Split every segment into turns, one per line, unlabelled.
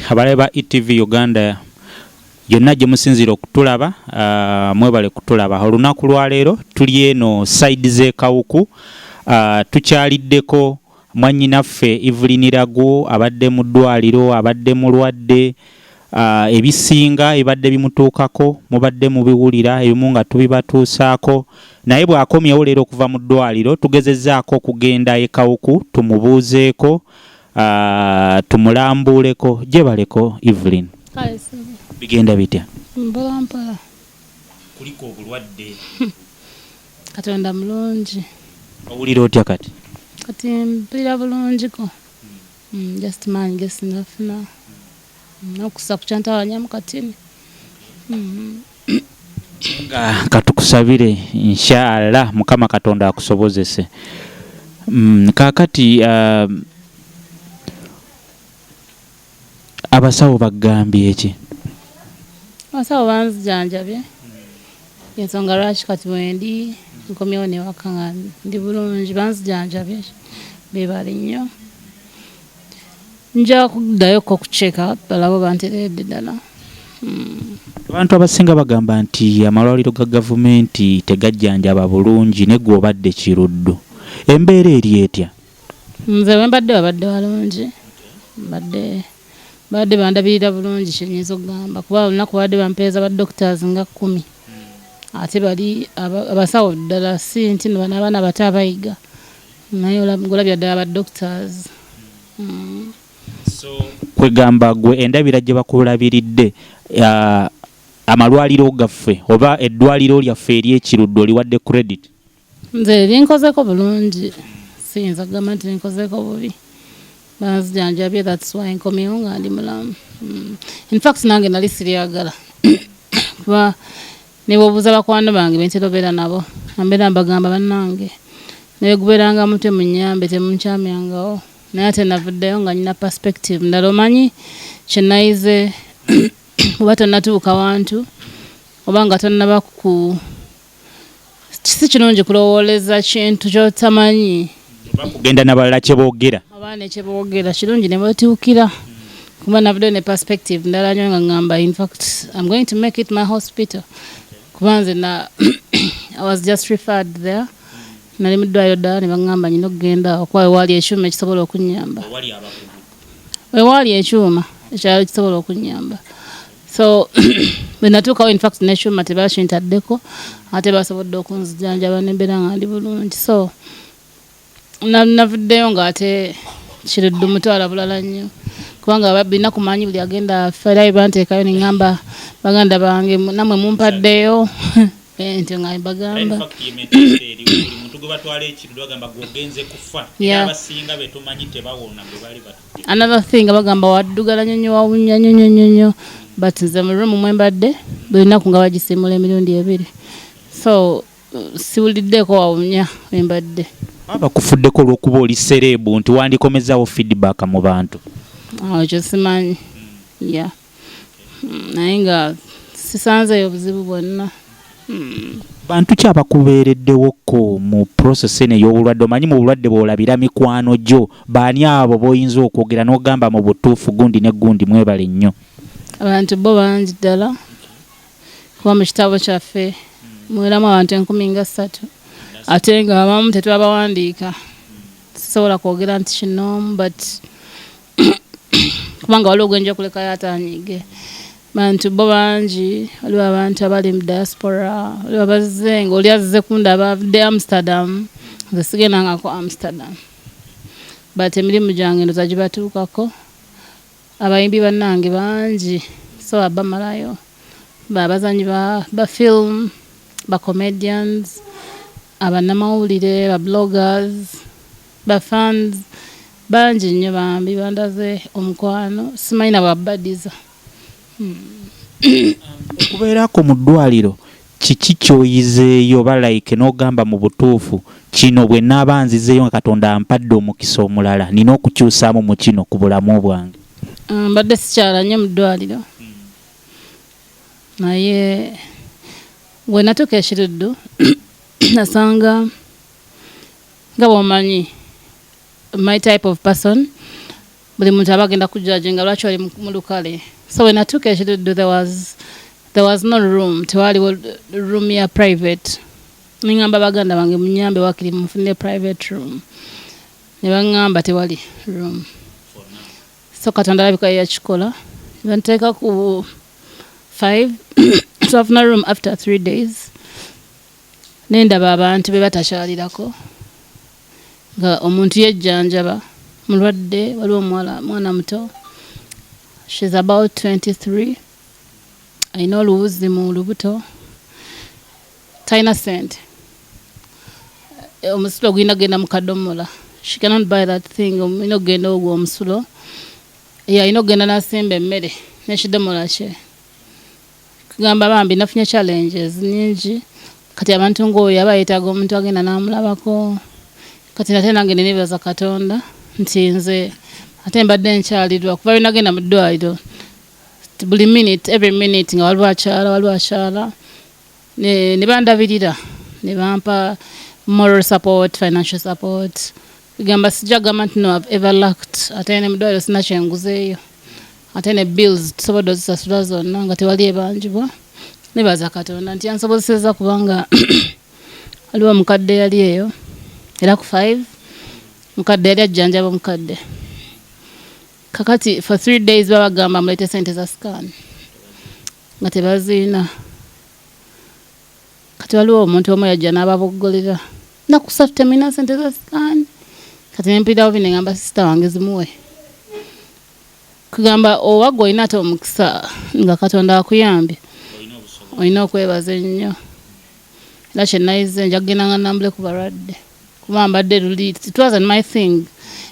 abaleba ETV Uganda yonna gye musinzira okutulaba mwebale kutulaba. Olunaku lwa leero tuli eno side z'ekawuku tukyaliddeko mwannyinaffe Evelyn Lagu abadde mu ddwaliro abadde mulwadde ebisinga ebadde bimutuukako mubadde mubiwulira ebimu nga tubibatuusaako naye bw'akomyewo leero okuva mu ddwaliro tugezezzaako okugenda ekawuku tumubuuzeeko tumulambuuleko gyebaleko Evelyn. Bigenda bitya?
Mpolampola.
Kuliko obulwadde.
Katonda mulungi.
Owulira otya kati?
Kati mpulira bulungiko. Just man gets enough now. Nokusa kuchanta wanyamu katini.
Nga katukusabire inshallah Mukama Katonda akusobozese. Kakati abasawo bagambye eki?
Abasawo banzijanjabye. Ensonga lwaki kati wendi nkomyewo ne waka nga ndi bulungi banzijanjabye beebale nnyo. Nja kuddayo ko kucheka balabo banteredde ddala.
Abantu abasinga bagamba nti amalwaliro ga gavumenti tegajjanjaba bulungi ne gwe obadde Kiruddu. Embeera eri etya?
Nze wembadde babadde balungi. Badde bandabirira bulungi kyenyinza okugamba kuba olunaku badde bampeeza ba doctors nga 10. Ate bali abasawo ddala si nti n'abaana bato abayiga. Naye olabye ddala ba doctors.
So kwegamba gwe endabira gye bakulabiridde amalwaliro gaffe oba eddwaliro lyaffe ery'Ekiruddu oliwadde credit?
Nze linkozeko bulungi siyinza kugamba nti linkozeko bubi. Banzijanjabye, that's why nkomyewo nga ndi mulamu. In fact nange nali siryagala kuba ne bwobuuza bakwano bange bentera obeera nabo ambeera mbagamba bannange naye gubeeranga mutwe munnyambe temunkyamyangawo naye ate navuddeyo nga nina perspective ndala omanyi kyenayize oba tonnatuuka wantu oba nga tonnaba si kirungi kulowooleza kintu kyotamanyi
oba kugenda n'abalala kye boogera
oba ne kye boogera kirungi ne bwetuukira kuba navuddeyo ne perspective ndala nnyo nga ngamba in fact I'm going to make it my hospital kuba nze I was just referred there nali mu ddwaliro ddala ne baŋŋamba nyina okugenda okuba wewaali ekyuma ekisobola okunnyamba wewaali ekyuma ekyalo kisobola okunnyamba so bwe natuukawo in fact n'ekyuma tebakintaddeko ate basobodde okunzijanjaba nembeera nga ndi bulungi so navuddeyo nga ate Kiruddu mutwala bulala nnyo kubanga bina kumanyi buli agenda ferayo banteekayo ne ŋŋamba baganda bange namwe mumpaddeyo ente nga mbagamba another thing bagamba waddugala nyonyo wawunya nyonyo but nze mu room mwembadde buli nnaku nga bagisimula emirundi 2 so siwuliddeeko wawunya wembadde
bakufuddeko olw'okuba oli serebu nti wandikomezawo feedback mu bantu
ekyo simanyi naye nga sisanzeeyo buzibu bwonna.
Bantu ki abakubeereddewoko mu process eno ey'obulwadde? Omanyi mu bulwadde bw'olabira mikwano gyo baani abo b'oyinza okwogera n'ogamba mu butuufu gundi ne gundi mwebale nnyo?
Abantu bo bangi ddala kuba mu kitabo kyaffe mweramu abantu 13 ate nga abamu tetwabawandiika sisobola kwogera nti kinoomu but kubanga waliwo gwenja kulekayo atanyiige. Bantu bo bangi waliwo abantu abali mu diaspora waliwo abazze nga oli azze kundaba avudde Amsterdam nze sigendangako Amsterdam but emirimu gyange ndoza gibatuukako. Abayimbi bannange bangi so abamalayo babazanyi ba film ba comedians abannamawulire ba bloggers ba fans bangi nnyo bambi bandaze omukwano simanyi nababadiza.
Okubeerako mu ddwaliro kiki kyoyizeeyo oba like n'ogamba mu butuufu kino bwe naaba nzizeeyo nga Katonda ampadde omukisa omulala nina okukyusaamu mu kino ku bulamu bwange?
Mbadde sikyala nnyo mu ddwaliro naye bwe natuuka Kiruddu nasanga nga bw'omanyi my type of person buli muntu abagenda kujudginga lwaki oli mu lukale. So when I took Ekiliyo, there was no room, tewaliwo room ya private. Ningamba baganda bange munyambe wakiri mufune private room. Ne bangamba tewali room. So Katonda alabika yakikola. Banteeka ku 5 to have no room after 3 days. Nendaba abantu be batakyalirako nga omuntu yejjanjaba mulwadde waliwo mwana muto. She's about 23. Ayina oluwuzi mu lubuto. Talina sente. Omusulo gulina genda mu kadomola. She cannot buy that thing. Omulina ogenda ogwo omusulo. Ayina ogenda n'asimba emmere n'ekidomola kye. Kugamba bambi nafunye challenges nyingi. Kati abantu ng'oyo aba yeetaaga omuntu agenda n'amulabako. Kati nate nange ne neebaza Katonda nti nze ate mbadde nkyalirwa kuba nagenda mu ddwaliro buli minute every minute nga waliwo akyala ne bandabirira ne bampa moral support, financial support. Kugamba sijja gamba nti no I've ever lacked ate ne mu ddwaliro sina kyenguzeeyo ate ne bills tusobodde ozisasula zonna nga tewali ebanjibwa. Nebaza Katonda nti yansobozesezza kubanga waliwo mukadde yali eyo era ku 5 mukadde yali ajjanjaba mukadde. Kakati for 3 days babagamba mulete sente za scan nga tebaziina. Kati waliwo omuntu omu yajja n'ababoggolera naku 3 temina sente za scan. Kati nempirawo bine ngamba sisita wange zimuwe. Kugamba owagwa olina ate omukisa nga Katonda akuyambye olina okwebaza ennyo. Era kyenayize nja kugenda nga nambule ku balwadde kuba mbadde luli. It wasn't my thing.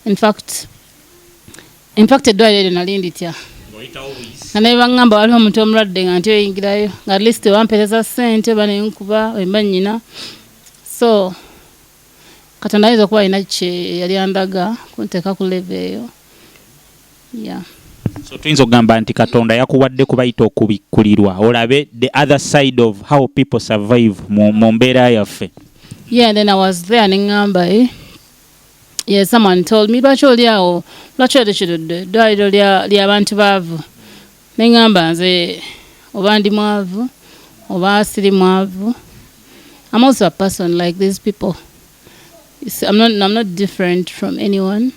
In fact eddwaliro eryo nali nditya nga naye baŋŋamba waliwo omuntu omulwadde nga nti oyingirayo nga at least wampeereza ssente oba nenkuba wemba nnyina. So Katonda ayinza okuba alina kye yali andaga kunteeka ku level eyo. Yeah.
So tuyinza okugamba nti Katonda yakuwadde kubayita okubikkulirwa olabe the other side of how people survive mu mbeera yaffe.
Yeah, and then I was there neŋŋamba yeah, someone told me lwaki oli awo lwaki oli Kiruddu eddwaliro ly'abantu baavu. Neŋŋamba nze oba ndi mwavu oba siri mwavu. I'm also a person like these people. I'm not different from anyone.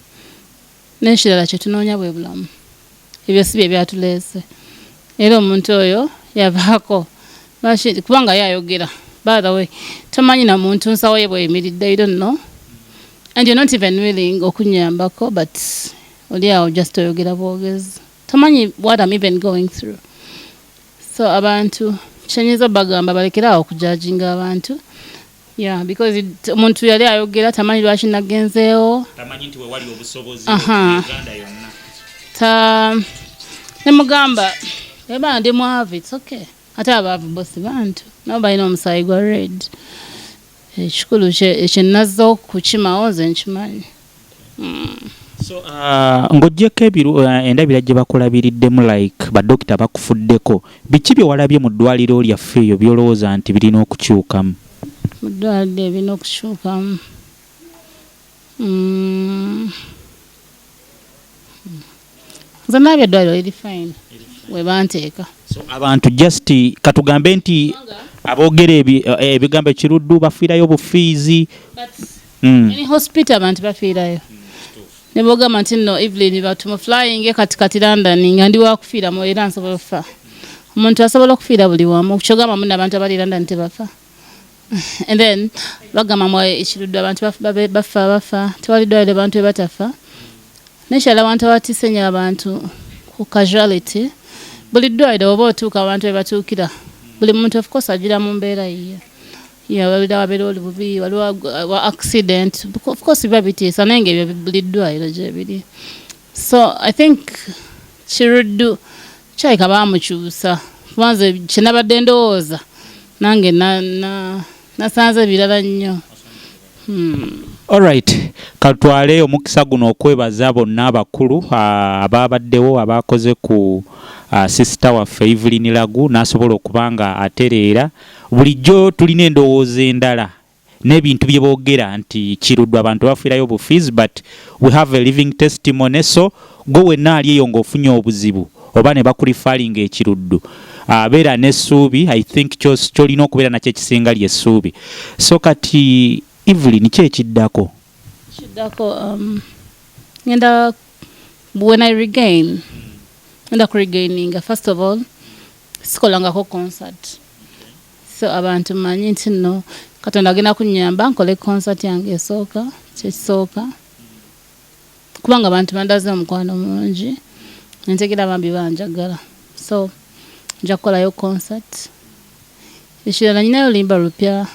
N'ekirala kye tunoonya bwe bulamu. Ebyo si bye byatuleese. Era omuntu oyo yavaako kubanga yayogera. By the way, tomanyi na muntu nsawo ye bweyimiridde, you don't know. And you're not even willing okunyambako, but oli awo just oyogera bwogezi. Tomanyi what I'm even going through. So abantu kyenyiza bagamba balekera okujudginga abantu. Yeah, because omuntu yali ayogera tamanyi lwaki nagenzeewo. Tamanyi nti we wali obusobozi Uganda yonna. Nemugamba eba ndi mwavu, it's okay. Ate abaavu bosi bantu nabo balina omusaayi gwa red. Ekikulu kyenazza okukimawo nze nkimanyi.
So ng'oggyeko endabira gye bakulabiriddemu like badokita bakufuddeko, biki bye walabye mu ddwaliro lyaffe eyo by'olowooza nti birina okukyukamu?
Mu ddwaliro birina okukyukamu. Nze naabye eddwaliro liri fine we banteeka.
So abantu just katugambe nti aboogera ebigambo Kiruddu bafiirayo bufiizi.
Any hospital abantu bafiirayo. Ne bogamba nti no Evelyn batuma flying katikati London nga ndi wakufiira mu era nsobola okufa. Omuntu asobola okufiira buli wamu kyogamba mu n'abantu abali London tebafa. And then bagamba mu Kiruddu abantu bafa tewali ddwaliro abantu batafa. Neshala abantu abatisenya abantu ku casualty. Buli ddwaliro oba otuuka abantu batuukira. Buli muntu of course agira mu mbeera yiye. Yeah, wabeera oli bubi waliwo accident. Of course biba bitiisa naye ng'ebyo buli ddwaliro gye biri. So I think Kiruddu kyayika baamukyusa. Kubanze kye nabadde ndowooza nange nasanze birala nnyo.
Alright, katwale omukisa guno okwebaza bonna abakulu ababaddewo abakoze ku sister waffe Evelyn Lagu n'asobola okubanga atereera. Bulijjo tulina endowooza endala n'ebintu bye boogera nti Kiruddu abantu bafiirayo bufiizi, but we have a living testimony. So gwe wenna ali eyo ng'ofunye obuzibu oba ne bakulifalinga Ekiruddu, beera n'essuubi. I think kyolina okubeera nakyo ekisinga ly'essuubi. So kati Evelyn ki ekiddako?
Ngenda when I regain, ngenda ku regaininga. First of all, sikolangako concert. So abantu manyi nti no Katonda agenda kunnyamba nkole concert yange esooka, kyekisooka. Kubanga abantu bandaze omukwano mungi, ntegera bambi banjagala. So nja kukolayo concert. Ekirala nyinayo limba lupya,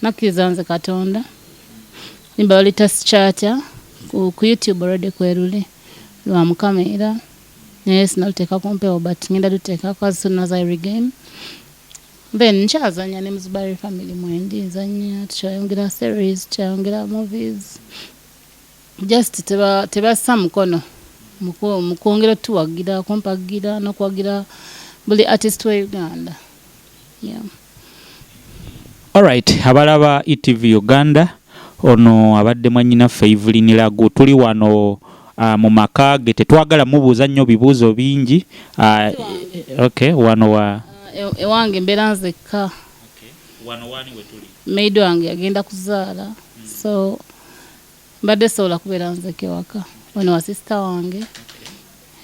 nakkiriza nze Katonda. Limba luyita Charter ku YouTube already kweruli lwa Mukama era naye sinaluteeka ku mpewo, but ngenda luteekako as soon as I regain. Then nkyazanya ne Muzibari family mwendi nzanya, tukyayongera series, tukyayongera movies. Just tebassa mukono mu kwongera tuwagira, kumpagira n'okwagira buli artist wa Uganda. Yeah.
Alright, abalaba ETV Uganda, ono abadde mwannyinaffe Evelyn Lagu. Tuli wano mu maka ge, tetwagala mubuuza nnyo bibuuzo bingi. Okay, wano wa
ewange mbeera nzekka.
Okay, wano wani we tuli? Maid
wange agenda kuzaala. So mbadde sobola kubeera nzekka waka. Wano wa sister wange.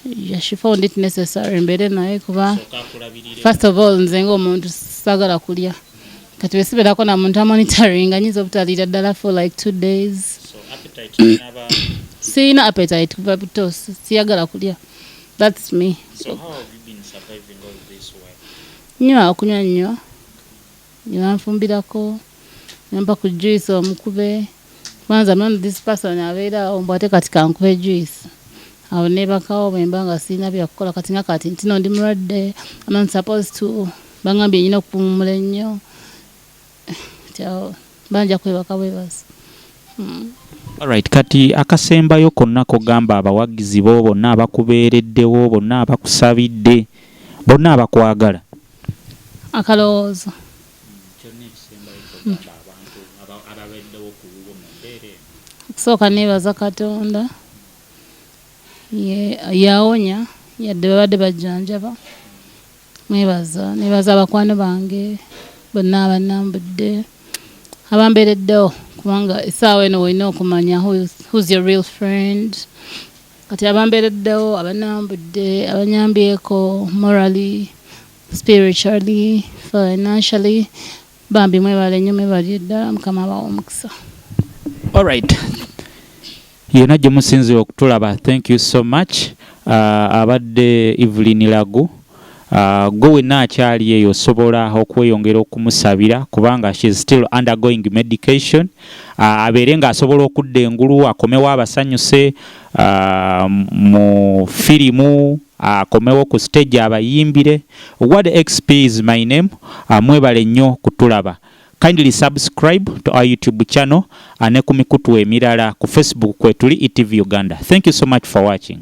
Yeah, she found it necessary mbeere naye kuba first of all nze ng'omuntu sagala kulya. Kati wesiberako na muntu monitoring anyinza obutaliira ddala for like 2 days.
So appetite naba
sina appetite kuva buto, siyagala kulya. That's me.
So how have you been surviving all this way?
Nywa okunywa nnyo. Nfumbirako. Nampa ku juice omukube. Kwanza mwana this person abeera ombwate kati kankube juice. Awo nebakawo bwembanga sina byakukola kati nga kati ntino ndi mulwadde. I'm not supposed to. Bangambye nyina okupumula ennyo. Banja kwebaka bwebaza.
Alright, kati akasembayo konna kogamba abawagizi bo bonna abakubeereddewo, bonna abakusabidde, bonna abakwagala.
Akalowoozo. Okusooka neebaza Katonda. Yawonya, yadde babadde bajjanjaba. Neebaza abakwano bange, bonna abannambudde. Abambeereddewo kubanga essaawa eno olina okumanya who's your real friend. Kati abambeereddewo, abannambudde, abanyambyeko morally, spiritually, financially, bambi mwebale nnyo, mwebale ddala, Mukama abawa omukisa.
Alright. Yena gye musinzira okutulaba, thank you so much. Abadde Evelyn Lagu. Gwe wenna akyali eyo osobola okweyongera okumusabira kubanga she is still undergoing medication. Abeere nga asobola okudda engulu, akomewo abasanyuse mu firimu, akomewo ku stage abayimbire. What XP is my name. Mwebale nnyo kutulaba. Kindly subscribe to our YouTube channel ne ku mikutu emirala ku Facebook kwe tuli ETV Uganda. Thank you so much for watching.